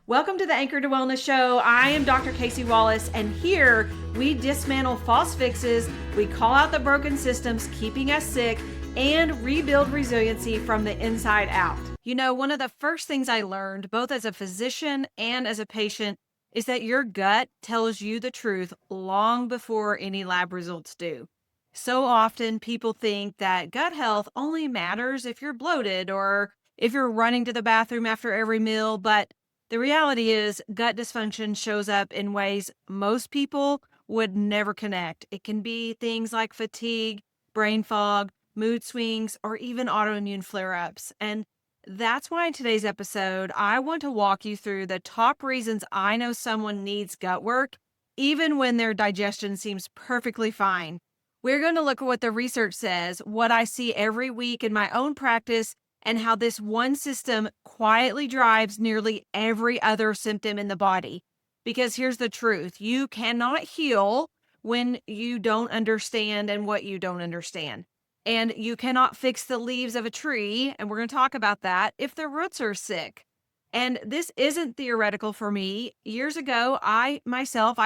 Welcome to the Anchor to Wellness Show. I am Dr. Kacey Wallace, and here we dismantle false fixes, we call out the broken systems keeping us sick, and rebuild resiliency from the inside out. You know, one of the first things I learned, both as a physician and as a patient, is that your gut tells you the truth long before any lab results do. So often people think that gut health only matters if you're bloated or if you're running to the bathroom after every meal, but the reality is gut dysfunction shows up in ways most people would never connect. It can be things like fatigue, brain fog, mood swings, or even autoimmune flare-ups. And that's why in today's episode, I want to walk you through the top reasons I know someone needs gut work, even when their digestion seems perfectly fine. We're going to look at what the research says, what I see every week in my own practice, and how this one system quietly drives nearly every other symptom in the body. Because here's the truth, you cannot heal when you don't understand and what you don't understand. And you cannot fix the leaves of a tree, and we're going to talk about that, if the roots are sick. And this isn't theoretical for me. Years ago, I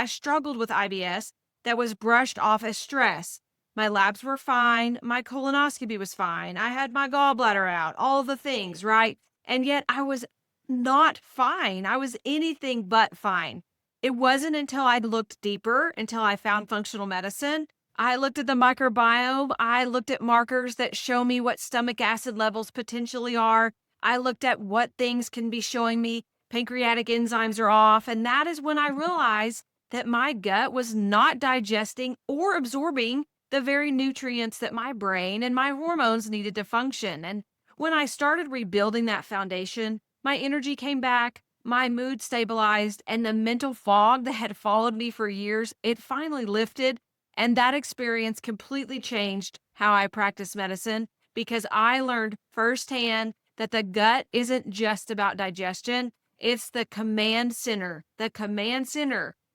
struggled with IBS that was brushed off as stress. My labs were fine. My colonoscopy was fine. I had my gallbladder out, all the things, right? And yet I was not fine. I was anything but fine. It wasn't until I looked deeper, until I found functional medicine. I looked at the microbiome. I looked at markers that show me what stomach acid levels potentially are. I looked at what things can be showing me pancreatic enzymes are off. And that is when I realized that my gut was not digesting or absorbing the very nutrients that my brain and my hormones needed to function. And when I started rebuilding that foundation, my energy came back, my mood stabilized, and the mental fog that had followed me for years, it finally lifted. And that experience completely changed how I practice medicine because I learned firsthand that the gut isn't just about digestion. It's the command center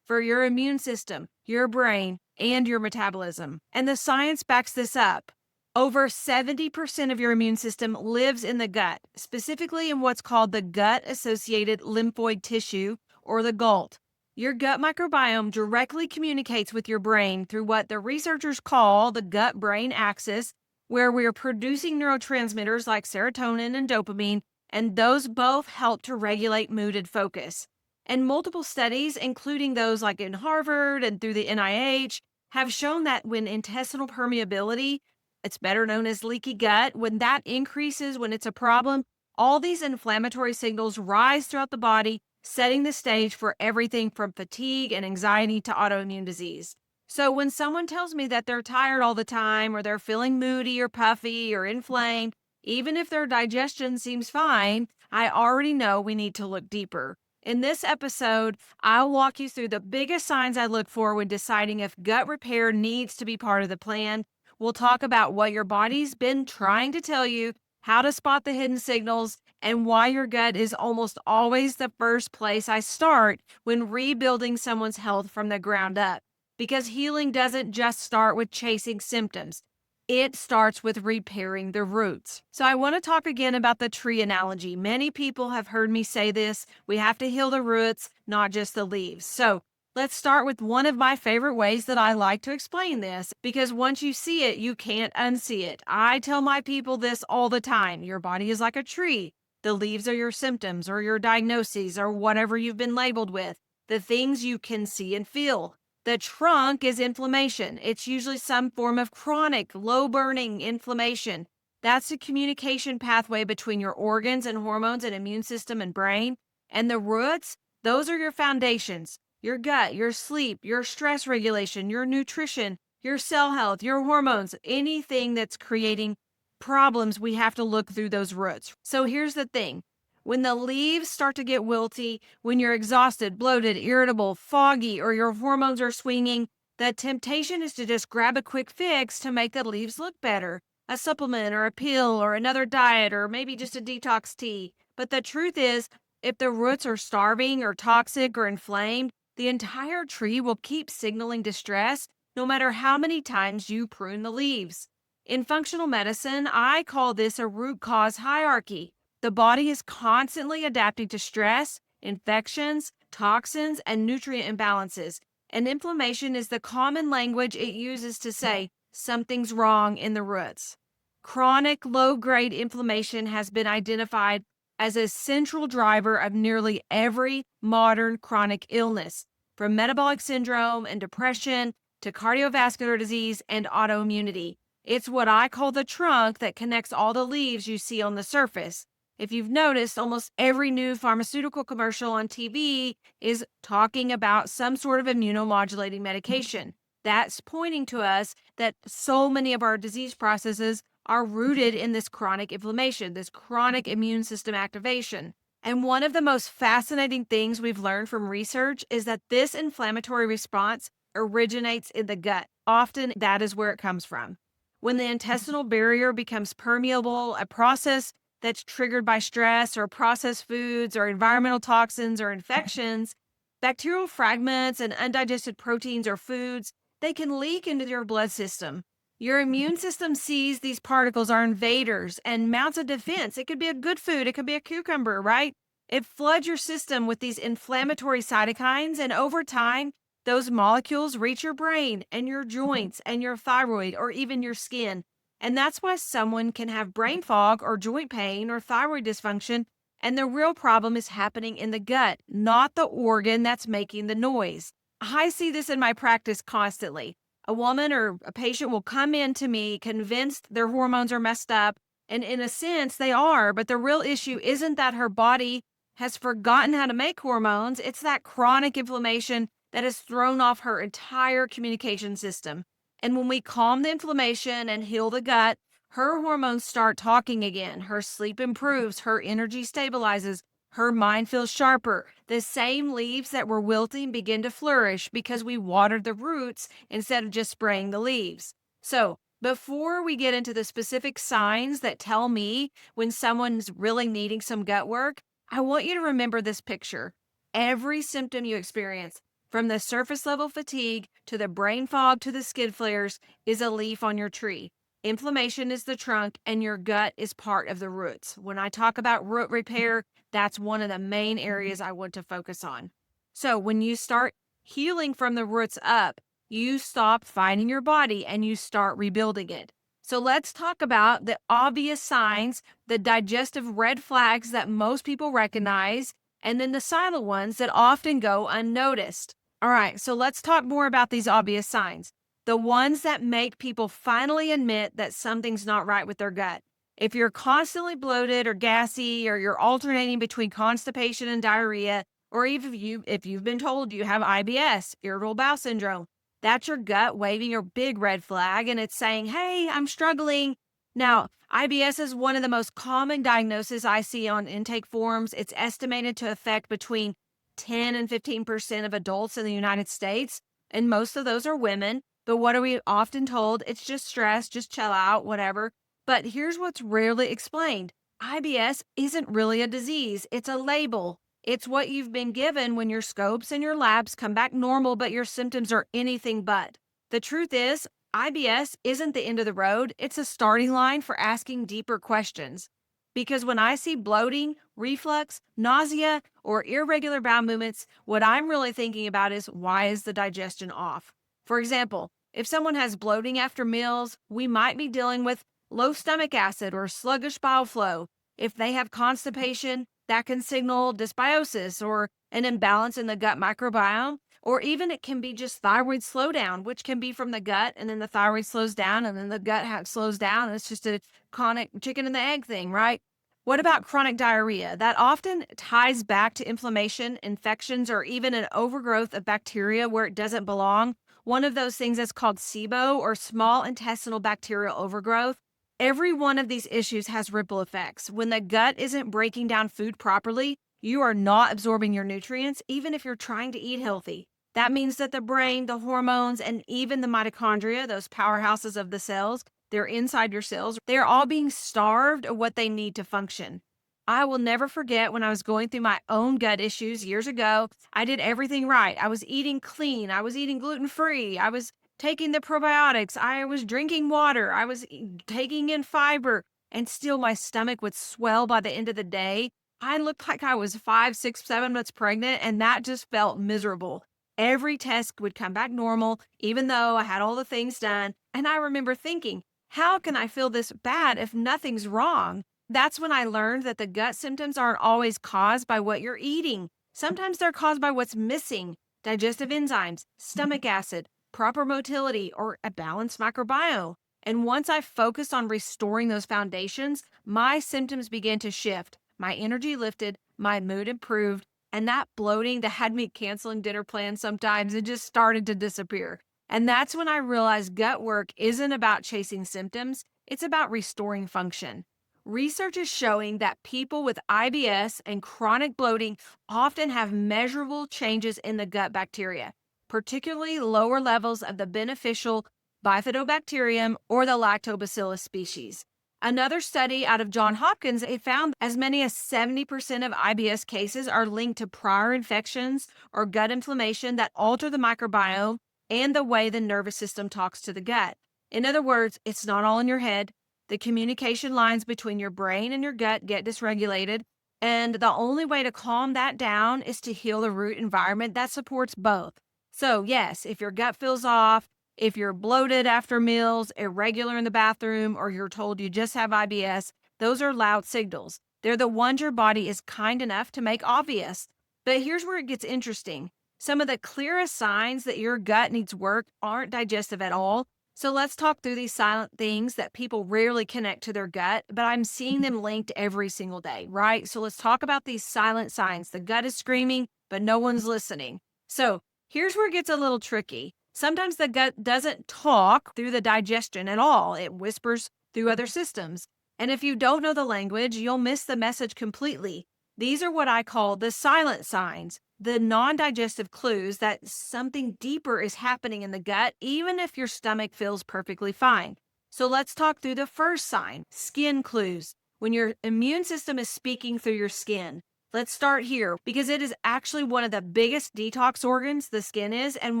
for your immune system, your brain, and your metabolism. And the science backs this up. Over 70% of your immune system lives in the gut, specifically in what's called the gut-associated lymphoid tissue, or the GALT. Your gut microbiome directly communicates with your brain through what the researchers call the gut-brain axis, where we are producing neurotransmitters like serotonin and dopamine, and those both help to regulate mood and focus. And multiple studies, including those like in Harvard and through the NIH, have shown that when intestinal permeability, it's better known as leaky gut, when that increases, when it's a problem, all these inflammatory signals rise throughout the body, setting the stage for everything from fatigue and anxiety to autoimmune disease. So when someone tells me that they're tired all the time or they're feeling moody or puffy or inflamed, even if their digestion seems fine, I already know we need to look deeper. In this episode, I'll walk you through the biggest signs I look for when deciding if gut repair needs to be part of the plan. We'll talk about what your body's been trying to tell you, how to spot the hidden signals, and why your gut is almost always the first place I start when rebuilding someone's health from the ground up. Because healing doesn't just start with chasing symptoms. It starts with repairing the roots. So I want to talk again about the tree analogy. Many people have heard me say this. We have to heal the roots, not just the leaves. So let's start with one of my favorite ways that I like to explain this, because once you see it, you can't unsee it. I tell my people this all the time. Your body is like a tree. The leaves are your symptoms or your diagnoses or whatever you've been labeled with, the things you can see and feel. The trunk is inflammation. It's usually some form of chronic, low-burning inflammation. That's the communication pathway between your organs and hormones and immune system and brain. And the roots, those are your foundations. Your gut, your sleep, your stress regulation, your nutrition, your cell health, your hormones, anything that's creating problems, we have to look through those roots. So here's the thing. When the leaves start to get wilty, when you're exhausted, bloated, irritable, foggy, or your hormones are swinging, the temptation is to just grab a quick fix to make the leaves look better. A supplement or a pill or another diet or maybe just a detox tea. But the truth is, if the roots are starving or toxic or inflamed, the entire tree will keep signaling distress no matter how many times you prune the leaves. In functional medicine, I call this a root cause hierarchy. The body is constantly adapting to stress, infections, toxins, and nutrient imbalances. And inflammation is the common language it uses to say something's wrong in the roots. Chronic low-grade inflammation has been identified as a central driver of nearly every modern chronic illness, from metabolic syndrome and depression to cardiovascular disease and autoimmunity. It's what I call the trunk that connects all the leaves you see on the surface. If you've noticed, almost every new pharmaceutical commercial on TV is talking about some sort of immunomodulating medication. That's pointing to us that so many of our disease processes are rooted in this chronic inflammation, this chronic immune system activation. And one of the most fascinating things we've learned from research is that this inflammatory response originates in the gut. Often that is where it comes from. When the intestinal barrier becomes permeable, a process that's triggered by stress or processed foods or environmental toxins or infections, bacterial fragments and undigested proteins or foods, they can leak into your blood system. Your immune system sees these particles are invaders and mounts a defense. It could be a good food, it could be a cucumber, right? It floods your system with these inflammatory cytokines, and over time, those molecules reach your brain and your joints and your thyroid or even your skin. And that's why someone can have brain fog or joint pain or thyroid dysfunction. And the real problem is happening in the gut, not the organ that's making the noise. I see this in my practice constantly. A woman or a patient will come in to me convinced their hormones are messed up. And in a sense, they are. But the real issue isn't that her body has forgotten how to make hormones. It's that chronic inflammation that has thrown off her entire communication system. And when we calm the inflammation and heal the gut, her hormones start talking again. Her sleep improves, her energy stabilizes, her mind feels sharper. The same leaves that were wilting begin to flourish because we watered the roots instead of just spraying the leaves. So, before we get into the specific signs that tell me when someone's really needing some gut work, I want you to remember this picture. Every symptom you experience, from the surface level fatigue to the brain fog to the skid flares, is a leaf on your tree. Inflammation is the trunk and your gut is part of the roots. When I talk about root repair, that's one of the main areas I want to focus on. So when you start healing from the roots up, you stop fighting your body and you start rebuilding it. So let's talk about the obvious signs, the digestive red flags that most people recognize, and then the silent ones that often go unnoticed. All right, so let's talk more about these obvious signs. The ones that make people finally admit that something's not right with their gut. If you're constantly bloated or gassy, or you're alternating between constipation and diarrhea, or even if you've been told you have IBS, irritable bowel syndrome, that's your gut waving your big red flag and it's saying, hey, I'm struggling. Now, IBS is one of the most common diagnoses I see on intake forms. It's estimated to affect between 10 and 15% of adults in the United States, and most of those are women. But what are we often told? It's just stress, just chill out, whatever. But here's what's rarely explained. IBS isn't really a disease. It's a label. It's what you've been given when your scopes and your labs come back normal, but your symptoms are anything but. The truth is, IBS isn't the end of the road. It's a starting line for asking deeper questions. Because when I see bloating, reflux, nausea, or irregular bowel movements, what I'm really thinking about is, why is the digestion off? For example, if someone has bloating after meals, we might be dealing with low stomach acid or sluggish bowel flow. If they have constipation, that can signal dysbiosis or an imbalance in the gut microbiome, or even it can be just thyroid slowdown, which can be from the gut, and then the thyroid slows down, and then the gut slows down. It's just a chronic chicken and the egg thing, right? What about chronic diarrhea? That often ties back to inflammation, infections, or even an overgrowth of bacteria where it doesn't belong. One of those things is called SIBO, or small intestinal bacterial overgrowth. Every one of these issues has ripple effects. When the gut isn't breaking down food properly, you are not absorbing your nutrients, even if you're trying to eat healthy. That means that the brain, the hormones, and even the mitochondria, those powerhouses of the cells, they're inside your cells, they're all being starved of what they need to function. I will never forget when I was going through my own gut issues years ago. I did everything right. I was eating clean. I was eating gluten-free. I was taking the probiotics. I was drinking water. I was taking in fiber. And still my stomach would swell by the end of the day. I looked like I was 5, 6, 7 months pregnant, and that just felt miserable. Every test would come back normal, even though I had all the things done. And I remember thinking, how can I feel this bad if nothing's wrong? That's when I learned that the gut symptoms aren't always caused by what you're eating. Sometimes they're caused by what's missing: digestive enzymes, stomach acid, proper motility, or a balanced microbiome. And once I focused on restoring those foundations, my symptoms began to shift. My energy lifted, my mood improved, and that bloating that had me canceling dinner plans sometimes, it just started to disappear. And that's when I realized gut work isn't about chasing symptoms, it's about restoring function. Research is showing that people with IBS and chronic bloating often have measurable changes in the gut bacteria, particularly lower levels of the beneficial bifidobacterium or the lactobacillus species. Another study out of Johns Hopkins, it found as many as 70% of IBS cases are linked to prior infections or gut inflammation that alter the microbiome and the way the nervous system talks to the gut. In other words, it's not all in your head. The communication lines between your brain and your gut get dysregulated, and the only way to calm that down is to heal the root environment that supports both. So, yes, if your gut feels off, if you're bloated after meals, irregular in the bathroom, or you're told you just have IBS, those are loud signals. They're the ones your body is kind enough to make obvious. But here's where it gets interesting. Some of the clearest signs that your gut needs work aren't digestive at all. So let's talk through these silent things that people rarely connect to their gut, but I'm seeing them linked every single day, right? So let's talk about these silent signs. The gut is screaming, but no one's listening. So here's where it gets a little tricky. Sometimes the gut doesn't talk through the digestion at all. It whispers through other systems. And if you don't know the language, you'll miss the message completely. These are what I call the silent signs, the non-digestive clues that something deeper is happening in the gut, even if your stomach feels perfectly fine. So let's talk through the first sign, skin clues. When your immune system is speaking through your skin. Let's start here because it is actually one of the biggest detox organs, the skin is, and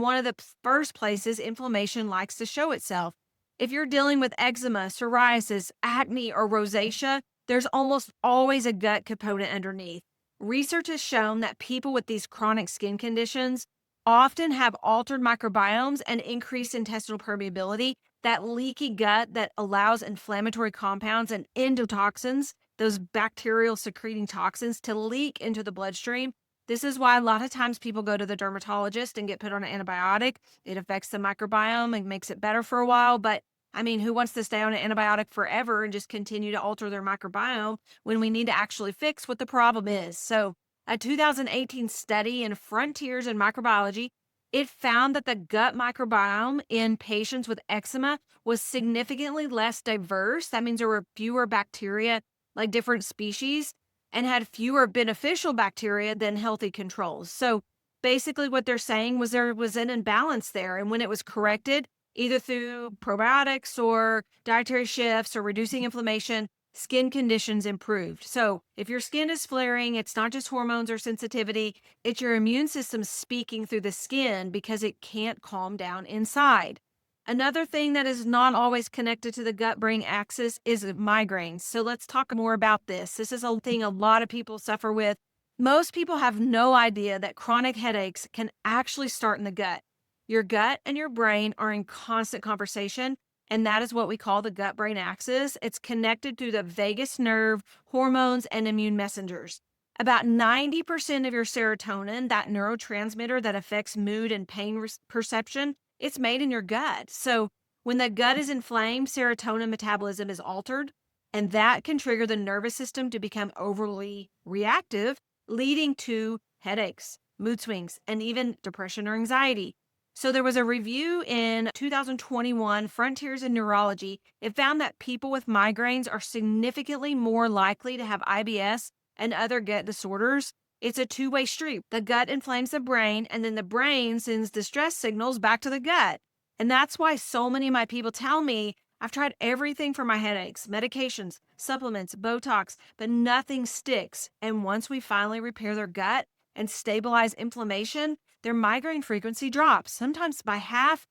one of the first places inflammation likes to show itself. If you're dealing with eczema, psoriasis, acne, or rosacea, there's almost always a gut component underneath. Research has shown that people with these chronic skin conditions often have altered microbiomes and increased intestinal permeability, that leaky gut that allows inflammatory compounds and endotoxins, those bacterial secreting toxins, to leak into the bloodstream. This is why a lot of times people go to the dermatologist and get put on an antibiotic. It affects the microbiome and makes it better for a while. But I mean, who wants to stay on an antibiotic forever and just continue to alter their microbiome when we need to actually fix what the problem is? So a 2018 study in Frontiers in Microbiology, it found that the gut microbiome in patients with eczema was significantly less diverse. That means there were fewer bacteria, like different species, and had fewer beneficial bacteria than healthy controls. So basically what they're saying was there was an imbalance there. And when it was corrected, either through probiotics or dietary shifts or reducing inflammation, skin conditions improved. So if your skin is flaring, it's not just hormones or sensitivity, it's your immune system speaking through the skin because it can't calm down inside. Another thing that is not always connected to the gut-brain axis is migraines. So let's talk more about this. This is a thing a lot of people suffer with. Most people have no idea that chronic headaches can actually start in the gut. Your gut and your brain are in constant conversation, and that is what we call the gut-brain axis. It's connected through the vagus nerve, hormones, and immune messengers. About 90% of your serotonin, that neurotransmitter that affects mood and pain perception, it's made in your gut. So when the gut is inflamed, serotonin metabolism is altered, and that can trigger the nervous system to become overly reactive, leading to headaches, mood swings, and even depression or anxiety. So there was a review in 2021, Frontiers in Neurology. It found that people with migraines are significantly more likely to have IBS and other gut disorders. It's a two-way street. The gut inflames the brain, and then the brain sends distress signals back to the gut. And that's why so many of my people tell me, I've tried everything for my headaches, medications, supplements, Botox, but nothing sticks. And once we finally repair their gut and stabilize inflammation, their migraine frequency drops, sometimes by half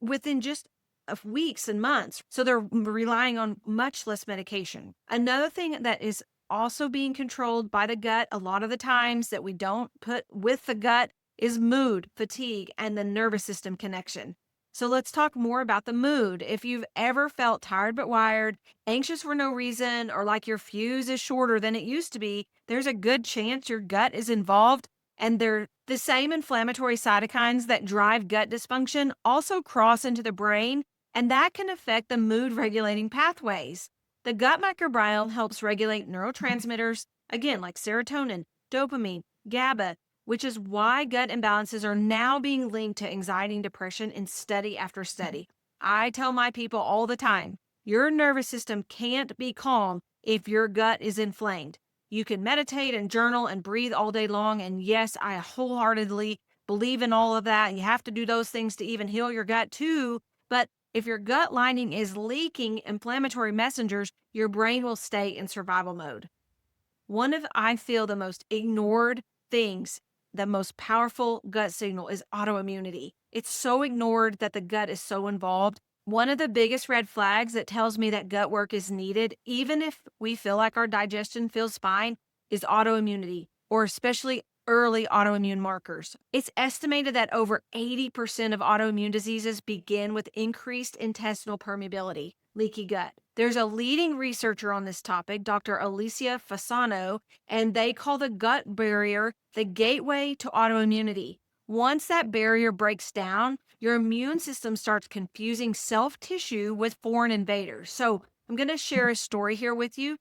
within just weeks and months. So they're relying on much less medication. Another thing that is also being controlled by the gut. A lot of the times that we don't put with the gut is mood, fatigue, and the nervous system connection. So let's talk more about the mood. If you've ever felt tired but wired, anxious for no reason, or like your fuse is shorter than it used to be, there's a good chance your gut is involved. And they're the same inflammatory cytokines that drive gut dysfunction also cross into the brain, and that can affect the mood regulating pathways. The gut microbiome helps regulate neurotransmitters, again, like serotonin, dopamine, GABA, which is why gut imbalances are now being linked to anxiety and depression in study after study. I tell my people all the time, your nervous system can't be calm if your gut is inflamed. You can meditate and journal and breathe all day long. And yes, I wholeheartedly believe in all of that. You have to do those things to even heal your gut too. But if your gut lining is leaking inflammatory messengers, your brain will stay in survival mode. One of, I feel, the most ignored things, the most powerful gut signal is autoimmunity. It's so ignored that the gut is so involved. One of the biggest red flags that tells me that gut work is needed, even if we feel like our digestion feels fine, is autoimmunity, or especially early autoimmune markers. It's estimated that over 80% of autoimmune diseases begin with increased intestinal permeability, leaky gut. There's a leading researcher on this topic, Dr. Alicia Fasano, and they call the gut barrier the gateway to autoimmunity. Once that barrier breaks down, your immune system starts confusing self-tissue with foreign invaders. So I'm going to share a story here with you.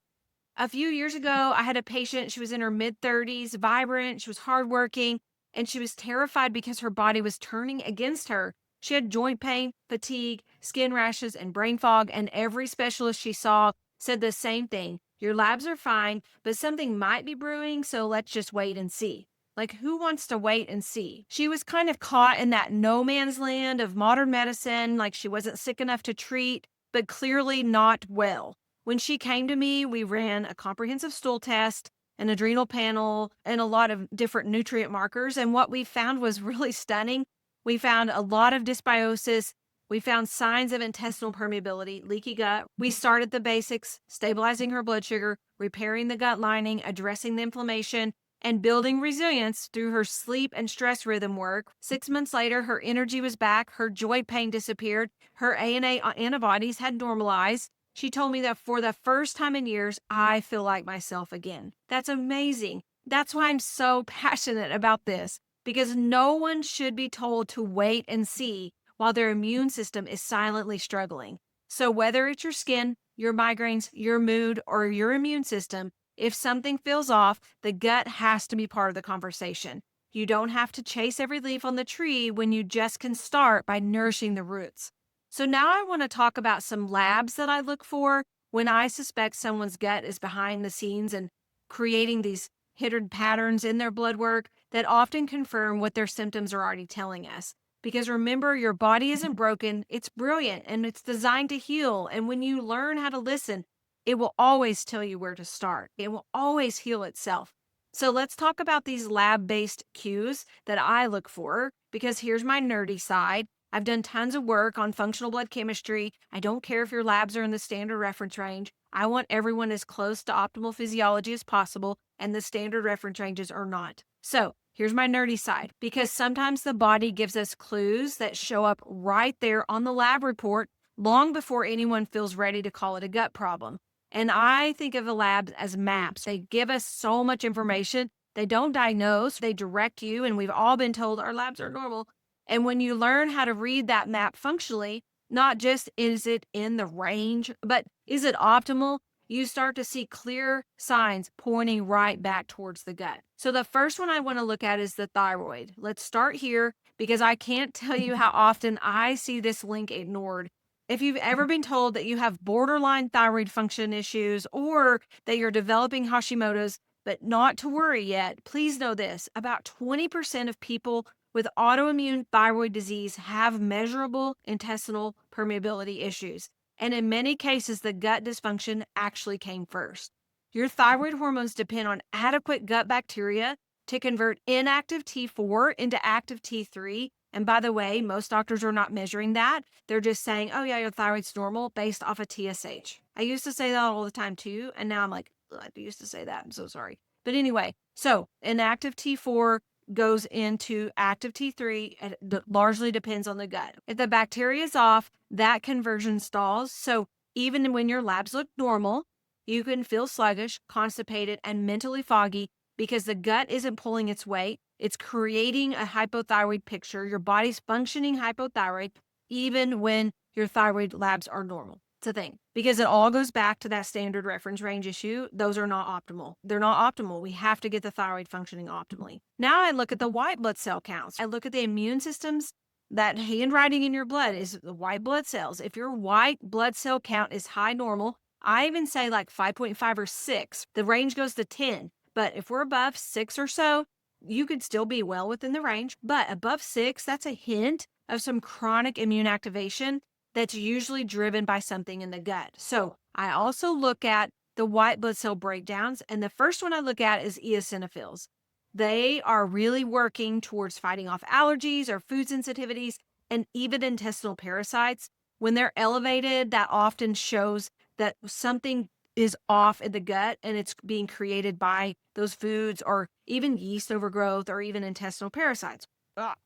A few years ago, I had a patient. She was in her mid-30s, vibrant, she was hardworking, and she was terrified because her body was turning against her. She had joint pain, fatigue, skin rashes, and brain fog, and every specialist she saw said the same thing. Your labs are fine, but something might be brewing, so let's just wait and see. Like, who wants to wait and see? She was kind of caught in that no man's land of modern medicine, like she wasn't sick enough to treat, but clearly not well. When she came to me, we ran a comprehensive stool test, an adrenal panel, and a lot of different nutrient markers. And what we found was really stunning. We found a lot of dysbiosis. We found signs of intestinal permeability, leaky gut. We started the basics, stabilizing her blood sugar, repairing the gut lining, addressing the inflammation, and building resilience through her sleep and stress rhythm work. 6 months later, her energy was back, her joint pain disappeared, her ANA antibodies had normalized. She told me that for the first time in years, I feel like myself again. That's amazing. That's why I'm so passionate about this, because no one should be told to wait and see while their immune system is silently struggling. So whether it's your skin, your migraines, your mood, or your immune system, if something feels off, the gut has to be part of the conversation. You don't have to chase every leaf on the tree when you just can start by nourishing the roots. So now I want to talk about some labs that I look for when I suspect someone's gut is behind the scenes and creating these hidden patterns in their blood work that often confirm what their symptoms are already telling us. Because remember, your body isn't broken, it's brilliant, and it's designed to heal. And when you learn how to listen, it will always tell you where to start. It will always heal itself. So let's talk about these lab-based cues that I look for, because here's my nerdy side. I've done tons of work on functional blood chemistry. I don't care if your labs are in the standard reference range. I want everyone as close to optimal physiology as possible, and the standard reference ranges are not. So here's my nerdy side, because sometimes the body gives us clues that show up right there on the lab report long before anyone feels ready to call it a gut problem. And I think of the labs as maps. They give us so much information. They don't diagnose, they direct you, and we've all been told our labs are normal. And when you learn how to read that map functionally, not just is it in the range, but is it optimal, you start to see clear signs pointing right back towards the gut. So the first one I want to look at is the thyroid. Let's start here, because I can't tell you how often I see this link ignored. If you've ever been told that you have borderline thyroid function issues or that you're developing Hashimoto's, but not to worry yet, please know this: about 20% of people with autoimmune thyroid disease have measurable intestinal permeability issues. And in many cases, the gut dysfunction actually came first. Your thyroid hormones depend on adequate gut bacteria to convert inactive T4 into active T3. And by the way, most doctors are not measuring that. They're just saying, oh yeah, your thyroid's normal based off of TSH. I used to say that all the time too. And now I'm like, I used to say that. I'm so sorry. But anyway, so inactive T4 goes into active T3. It largely depends on the gut. If the bacteria is off, that conversion stalls. So even when your labs look normal, you can feel sluggish, constipated, and mentally foggy because the gut isn't pulling its weight. It's creating a hypothyroid picture. Your body's functioning hypothyroid even when your thyroid labs are normal. It's a thing because it all goes back to that standard reference range issue. Those are not optimal. They're not optimal. We have to get the thyroid functioning optimally. Now I look at the white blood cell counts. I look at the immune systems. That handwriting in your blood is the white blood cells. If your white blood cell count is high normal, I even say like 5.5 or 6. The range goes to 10. But if we're above 6 or so, you could still be well within the range. But above 6, that's a hint of some chronic immune activation that's usually driven by something in the gut. So I also look at the white blood cell breakdowns. And the first one I look at is eosinophils. They are really working towards fighting off allergies or food sensitivities and even intestinal parasites. When they're elevated, that often shows that something is off in the gut and it's being created by those foods or even yeast overgrowth or even intestinal parasites.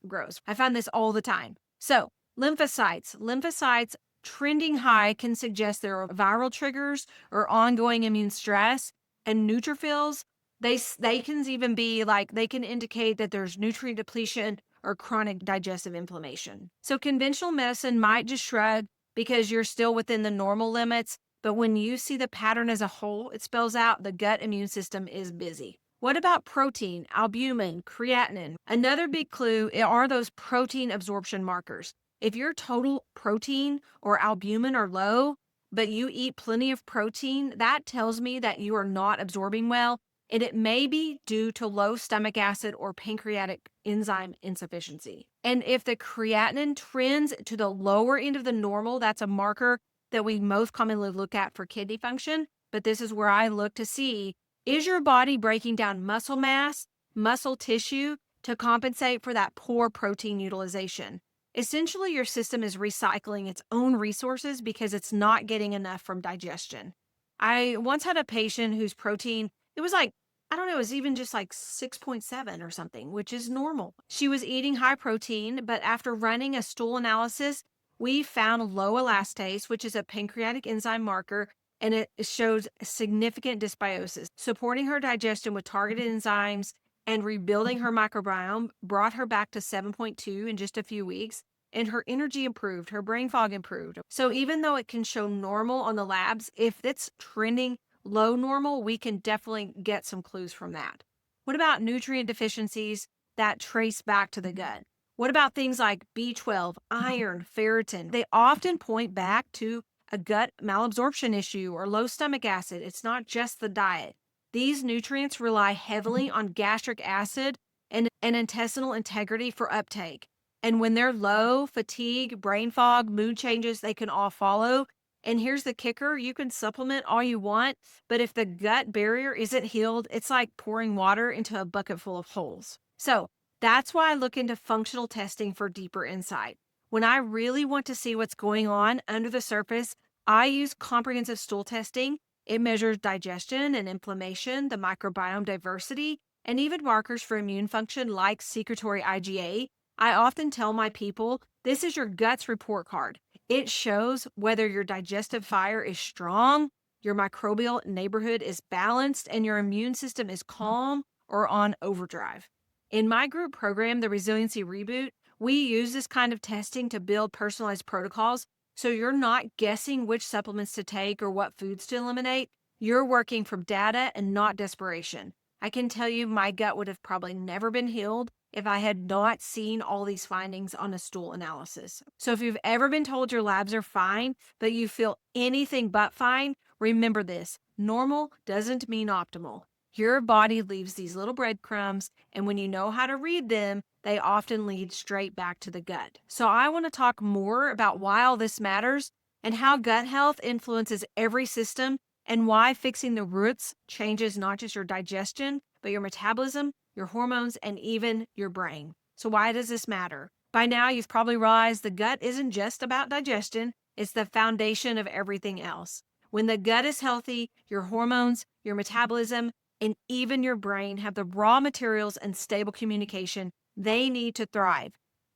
Gross. I find this all the time. So lymphocytes trending high can suggest there are viral triggers or ongoing immune stress. And neutrophils, they can even be like, they can indicate that there's nutrient depletion or chronic digestive inflammation. So conventional medicine might just shrug because you're still within the normal limits. But when you see the pattern as a whole, it spells out the gut immune system is busy. What about protein, albumin, creatinine? Another big clue are those protein absorption markers. If your total protein or albumin are low, but you eat plenty of protein, that tells me that you are not absorbing well, and it may be due to low stomach acid or pancreatic enzyme insufficiency. And if the creatinine trends to the lower end of the normal, that's a marker that we most commonly look at for kidney function. But this is where I look to see, is your body breaking down muscle mass, muscle tissue to compensate for that poor protein utilization? Essentially, your system is recycling its own resources because it's not getting enough from digestion. I once had a patient whose protein, it was like, I don't know, it was even just like 6.7 or something, which is normal. She was eating high protein, but after running a stool analysis, we found low elastase, which is a pancreatic enzyme marker, and it shows significant dysbiosis. Supporting her digestion with targeted enzymes and rebuilding her microbiome brought her back to 7.2 in just a few weeks, and her energy improved, her brain fog improved. So even though it can show normal on the labs, if it's trending low normal, we can definitely get some clues from that. What about nutrient deficiencies that trace back to the gut? What about things like B12, iron, ferritin? They often point back to a gut malabsorption issue or low stomach acid. It's not just the diet. These nutrients rely heavily on gastric acid and intestinal integrity for uptake. And when they're low, fatigue, brain fog, mood changes, they can all follow. And here's the kicker, you can supplement all you want, but if the gut barrier isn't healed, it's like pouring water into a bucket full of holes. So that's why I look into functional testing for deeper insight. When I really want to see what's going on under the surface, I use comprehensive stool testing. It measures digestion and inflammation, the microbiome diversity, and even markers for immune function like secretory IgA. I often tell my people, this is your gut's report card. It shows whether your digestive fire is strong, your microbial neighborhood is balanced, and your immune system is calm or on overdrive. In my group program, the Resiliency Reboot, we use this kind of testing to build personalized protocols. So you're not guessing which supplements to take or what foods to eliminate. You're working from data and not desperation. I can tell you my gut would have probably never been healed if I had not seen all these findings on a stool analysis. So if you've ever been told your labs are fine, but you feel anything but fine, remember this: normal doesn't mean optimal. Your body leaves these little breadcrumbs, and when you know how to read them, they often lead straight back to the gut. So I want to talk more about why all this matters and how gut health influences every system and why fixing the roots changes not just your digestion, but your metabolism, your hormones, and even your brain. So why does this matter? By now, you've probably realized the gut isn't just about digestion. It's the foundation of everything else. When the gut is healthy, your hormones, your metabolism, and even your brain have the raw materials and stable communication they need to thrive.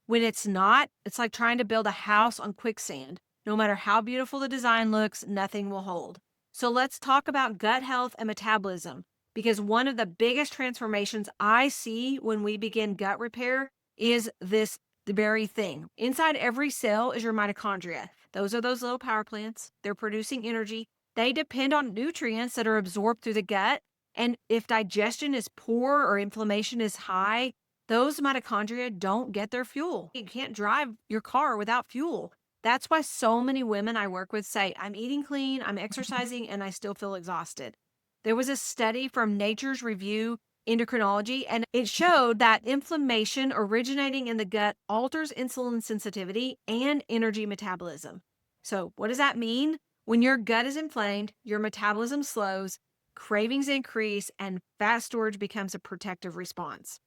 When it's not, it's like trying to build a house on quicksand. No matter how beautiful the design looks, nothing will hold. So let's talk about gut health and metabolism, because one of the biggest transformations I see when we begin gut repair is this very thing. Inside every cell is your mitochondria. Those are those little power plants. They're producing energy. They depend on nutrients that are absorbed through the gut. And if digestion is poor or inflammation is high, those mitochondria don't get their fuel. You can't drive your car without fuel. That's why so many women I work with say, I'm eating clean, I'm exercising, and I still feel exhausted. There was a study from Nature's Review Endocrinology, and it showed that inflammation originating in the gut alters insulin sensitivity and energy metabolism. So, what does that mean? When your gut is inflamed, your metabolism slows, cravings increase, and fat storage becomes a protective response,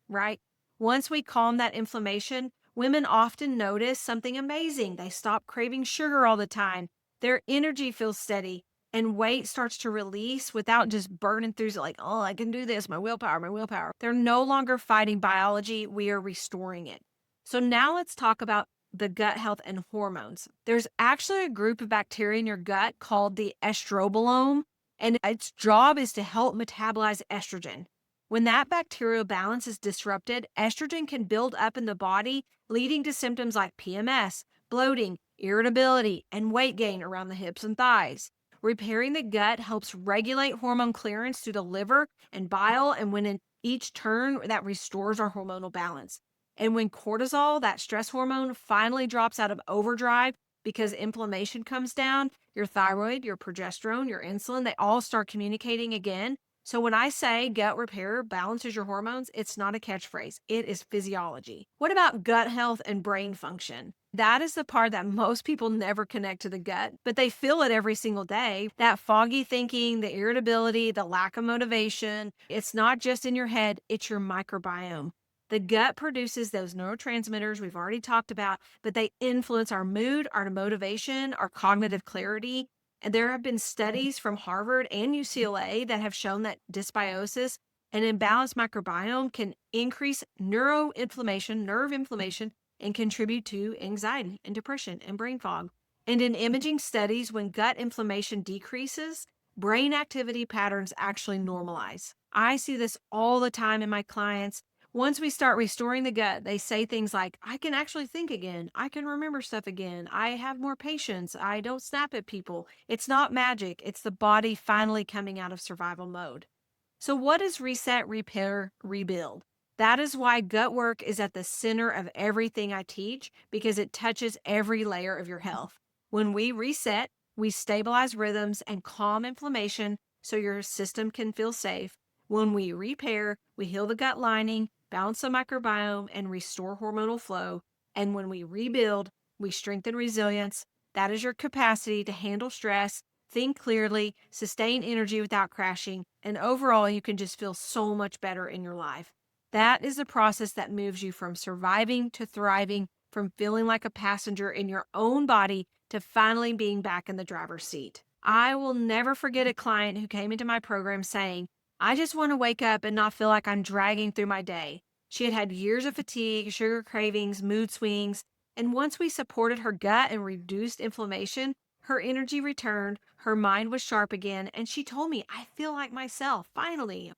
right? Once we calm that inflammation, women often notice something amazing. They stop craving sugar all the time. Their energy feels steady and weight starts to release without just burning through like, oh, I can do this, my willpower, my willpower. They're no longer fighting biology. We are restoring it. So now let's talk about the gut health and hormones. There's actually a group of bacteria in your gut called the estrobolome, and its job is to help metabolize estrogen. When that bacterial balance is disrupted, estrogen can build up in the body, leading to symptoms like PMS, bloating, irritability, and weight gain around the hips and thighs. Repairing the gut helps regulate hormone clearance through the liver and bile, and when in each turn, that restores our hormonal balance. And when cortisol, that stress hormone, finally drops out of overdrive because inflammation comes down, your thyroid, your progesterone, your insulin, they all start communicating again. So when I say gut repair balances your hormones, it's not a catchphrase. It is physiology. What about gut health and brain function? That is the part that most people never connect to the gut, but they feel it every single day. That foggy thinking, the irritability, the lack of motivation, it's not just in your head, it's your microbiome. The gut produces those neurotransmitters we've already talked about, but they influence our mood, our motivation, our cognitive clarity. And there have been studies from Harvard and UCLA that have shown that dysbiosis, an imbalanced microbiome, can increase neuroinflammation, nerve inflammation, and contribute to anxiety and depression and brain fog. And in imaging studies, when gut inflammation decreases, brain activity patterns actually normalize. I see this all the time in my clients. Once we start restoring the gut, they say things like, I can actually think again. I can remember stuff again. I have more patience. I don't snap at people. It's not magic. It's the body finally coming out of survival mode. So what is reset, repair, rebuild? That is why gut work is at the center of everything I teach, because it touches every layer of your health. When we reset, we stabilize rhythms and calm inflammation so your system can feel safe. When we repair, we heal the gut lining, balance the microbiome, and restore hormonal flow. And when we rebuild, we strengthen resilience. That is your capacity to handle stress, think clearly, sustain energy without crashing, and overall, you can just feel so much better in your life. That is the process that moves you from surviving to thriving, from feeling like a passenger in your own body to finally being back in the driver's seat. I will never forget a client who came into my program saying, I just want to wake up and not feel like I'm dragging through my day. She had had years of fatigue, sugar cravings, mood swings, and once we supported her gut and reduced inflammation, her energy returned, her mind was sharp again, and she told me, I feel like myself, finally.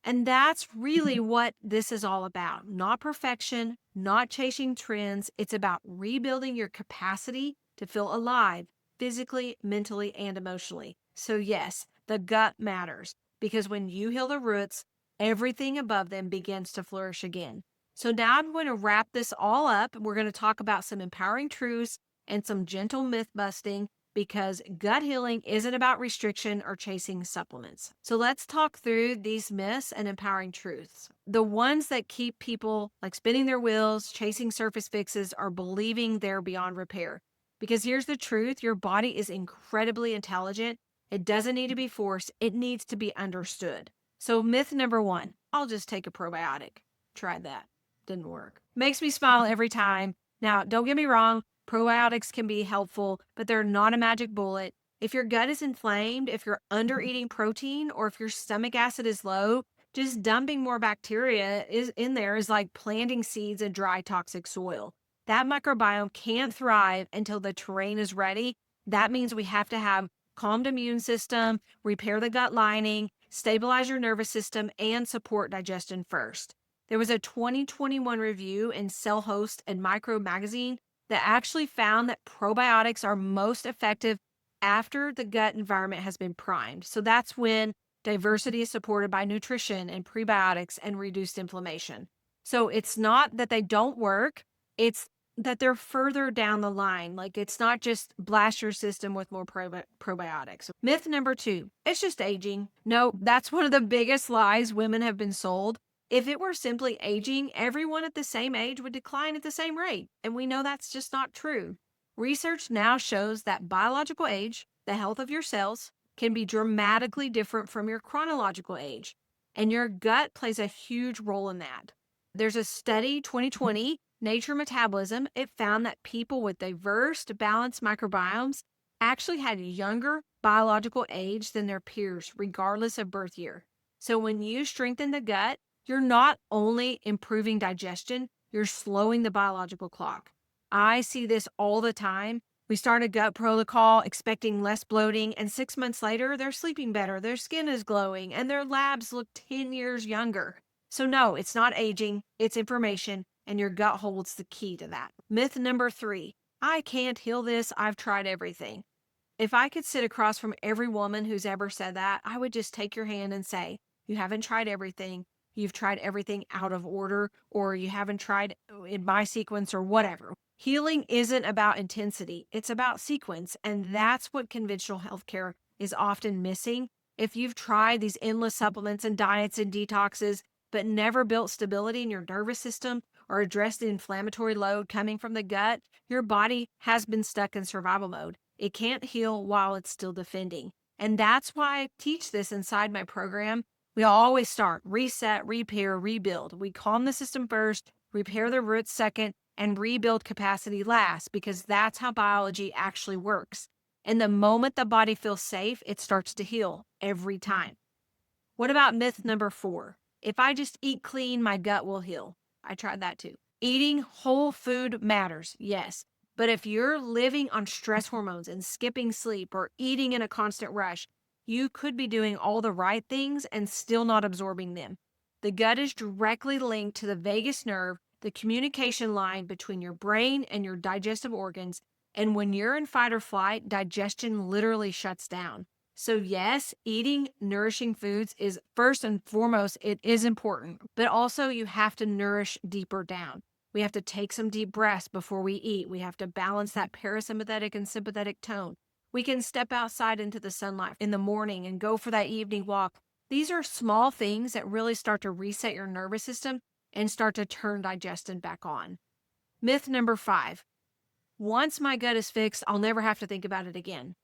And that's really what this is all about. Not perfection, not chasing trends. It's about rebuilding your capacity to feel alive physically, mentally, and emotionally. So yes, the gut matters, because when you heal the roots, everything above them begins to flourish again. So now I'm going to wrap this all up. We're going to talk about some empowering truths and some gentle myth busting, because gut healing isn't about restriction or chasing supplements. So let's talk through these myths and empowering truths. The ones that keep people like spinning their wheels, chasing surface fixes, or believing they're beyond repair. Because here's the truth, your body is incredibly intelligent. It doesn't need to be forced. It needs to be understood. So myth number 1, I'll just take a probiotic. Tried that. Didn't work. Makes me smile every time. Now, don't get me wrong. Probiotics can be helpful, but they're not a magic bullet. If your gut is inflamed, if you're under eating protein, or if your stomach acid is low, just dumping more bacteria is in there is like planting seeds in dry toxic soil. That microbiome can't thrive until the terrain is ready. That means we have to have calmed immune system, repair the gut lining, stabilize your nervous system, and support digestion first. There was a 2021 review in Cell Host and Micro magazine that actually found that probiotics are most effective after the gut environment has been primed. So that's when diversity is supported by nutrition and prebiotics and reduced inflammation. So it's not that they don't work, it's that they're further down the line. Like it's not just blast your system with more probiotics. Myth number 2, it's just aging. No, that's one of the biggest lies women have been sold. If it were simply aging, everyone at the same age would decline at the same rate. And we know that's just not true. Research now shows that biological age, the health of your cells, can be dramatically different from your chronological age. And your gut plays a huge role in that. There's a study, 2020, Nature Metabolism. It found that people with diverse, balanced microbiomes actually had younger biological age than their peers, regardless of birth year. So when you strengthen the gut, you're not only improving digestion, you're slowing the biological clock. I see this all the time. We start a gut protocol expecting less bloating, and 6 months later, they're sleeping better, their skin is glowing, and their labs look 10 years younger. So no, it's not aging, it's information, and your gut holds the key to that. Myth number 3, I can't heal this, I've tried everything. If I could sit across from every woman who's ever said that, I would just take your hand and say, you haven't tried everything. You've tried everything out of order, or you haven't tried in my sequence or whatever. Healing isn't about intensity, it's about sequence. And that's what conventional healthcare is often missing. If you've tried these endless supplements and diets and detoxes, but never built stability in your nervous system or addressed the inflammatory load coming from the gut, your body has been stuck in survival mode. It can't heal while it's still defending. And that's why I teach this inside my program. We always start reset, repair, rebuild. We calm the system first, repair the roots second, and rebuild capacity last, because that's how biology actually works. And the moment the body feels safe, it starts to heal every time. What about myth number 4? If I just eat clean, my gut will heal. I tried that too. Eating whole food matters, yes. But if you're living on stress hormones and skipping sleep or eating in a constant rush, you could be doing all the right things and still not absorbing them. The gut is directly linked to the vagus nerve, the communication line between your brain and your digestive organs. And when you're in fight or flight, digestion literally shuts down. So yes, eating nourishing foods is first and foremost, it is important, but also you have to nourish deeper down. We have to take some deep breaths before we eat. We have to balance that parasympathetic and sympathetic tone. We can step outside into the sunlight in the morning and go for that evening walk. These are small things that really start to reset your nervous system and start to turn digestion back on. Myth number 5. Once my gut is fixed, I'll never have to think about it again.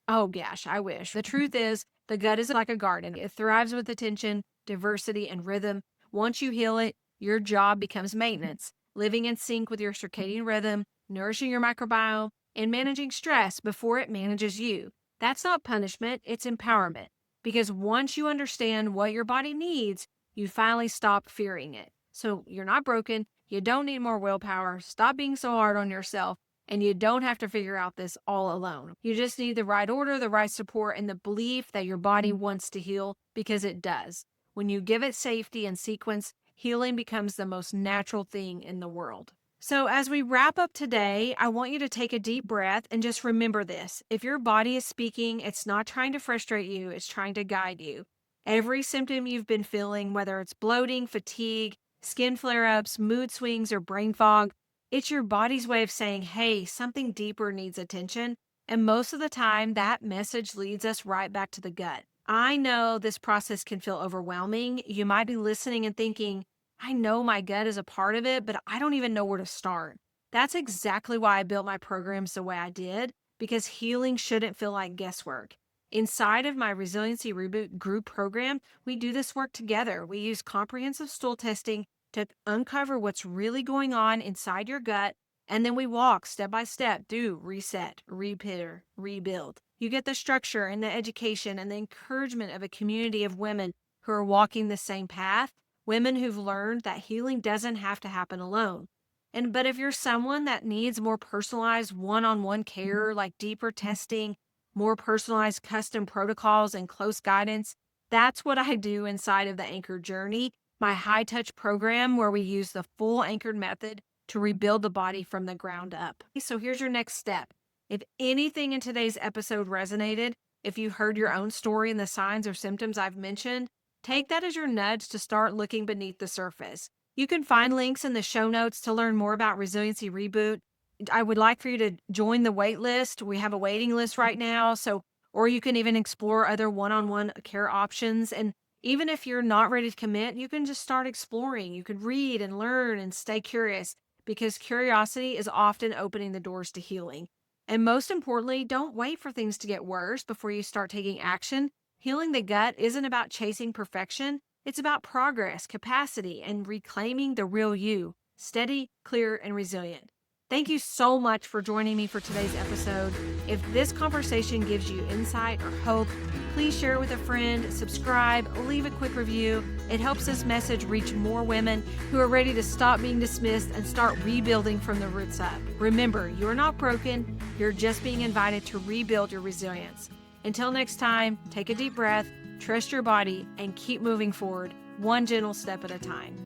Oh gosh, I wish. The truth is, the gut is like a garden. It thrives with attention, diversity, and rhythm. Once you heal it, your job becomes maintenance, living in sync with your circadian rhythm, nourishing your microbiome, and managing stress before it manages you. That's not punishment, it's empowerment. Because once you understand what your body needs, you finally stop fearing it. So you're not broken, you don't need more willpower, stop being so hard on yourself, and you don't have to figure out this all alone. You just need the right order, the right support, and the belief that your body wants to heal, because it does. When you give it safety and sequence, healing becomes the most natural thing in the world. So as we wrap up today, I want you to take a deep breath and just remember this. If your body is speaking, it's not trying to frustrate you, it's trying to guide you. Every symptom you've been feeling, whether it's bloating, fatigue, skin flare-ups, mood swings, or brain fog, it's your body's way of saying, hey, something deeper needs attention. And most of the time, that message leads us right back to the gut. I know this process can feel overwhelming. You might be listening and thinking, I know my gut is a part of it, but I don't even know where to start. That's exactly why I built my programs the way I did, because healing shouldn't feel like guesswork. Inside of my Resiliency Reboot group program, we do this work together. We use comprehensive stool testing to uncover what's really going on inside your gut, and then we walk step by step through reset, repair, rebuild. You get the structure and the education and the encouragement of a community of women who are walking the same path, women who've learned that healing doesn't have to happen alone. But if you're someone that needs more personalized one-on-one care, like deeper testing, more personalized custom protocols and close guidance, that's what I do inside of the Anchored Journey, my high touch program where we use the full Anchored method to rebuild the body from the ground up. So here's your next step. If anything in today's episode resonated, if you heard your own story and the signs or symptoms I've mentioned, take that as your nudge to start looking beneath the surface. You can find links in the show notes to learn more about Resiliency Reboot. I would like for you to join the wait list. We have a waiting list right now. Or you can even explore other one-on-one care options. And even if you're not ready to commit, you can just start exploring. You can read and learn and stay curious because curiosity is often opening the doors to healing. And most importantly, don't wait for things to get worse before you start taking action. Healing the gut isn't about chasing perfection. It's about progress, capacity, and reclaiming the real you, steady, clear, and resilient. Thank you so much for joining me for today's episode. If this conversation gives you insight or hope, please share it with a friend, subscribe, leave a quick review. It helps this message reach more women who are ready to stop being dismissed and start rebuilding from the roots up. Remember, you're not broken. You're just being invited to rebuild your resilience. Until next time, take a deep breath, trust your body, and keep moving forward, one gentle step at a time.